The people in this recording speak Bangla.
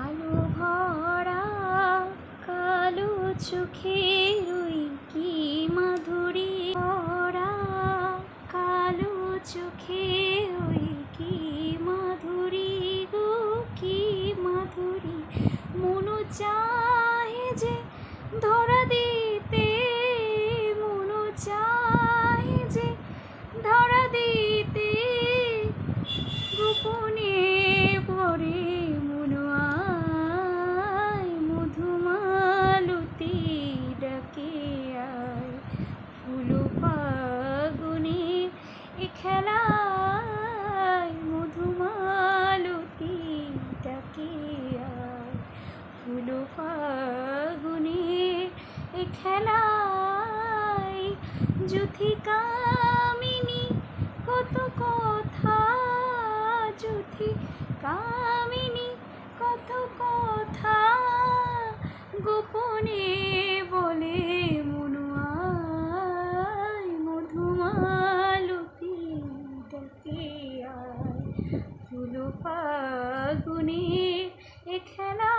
আলো ভরা কালো চোখের ওই কি মাধুরী ভরা কালো চোখে ওই কি মাধুরী গো কি মাধুরী মনু চাহে যে ধরা দিতে মনু চাহে যে ধরা দিতে গোপনে পরে মনু আয় মধুমালতী ডাকে আয় ফুল ফাগুনে এ খেলায় মধুমালতী ডাকে আয় ফুল ফাগুনে এ খেলায় যুথিকামিনী কত কথা যুথিকামিনী কত কথা গোপনে বলে মনু আয় মধুমালতী ডাকে আয় ফুল ফাগুনে এ খেলা।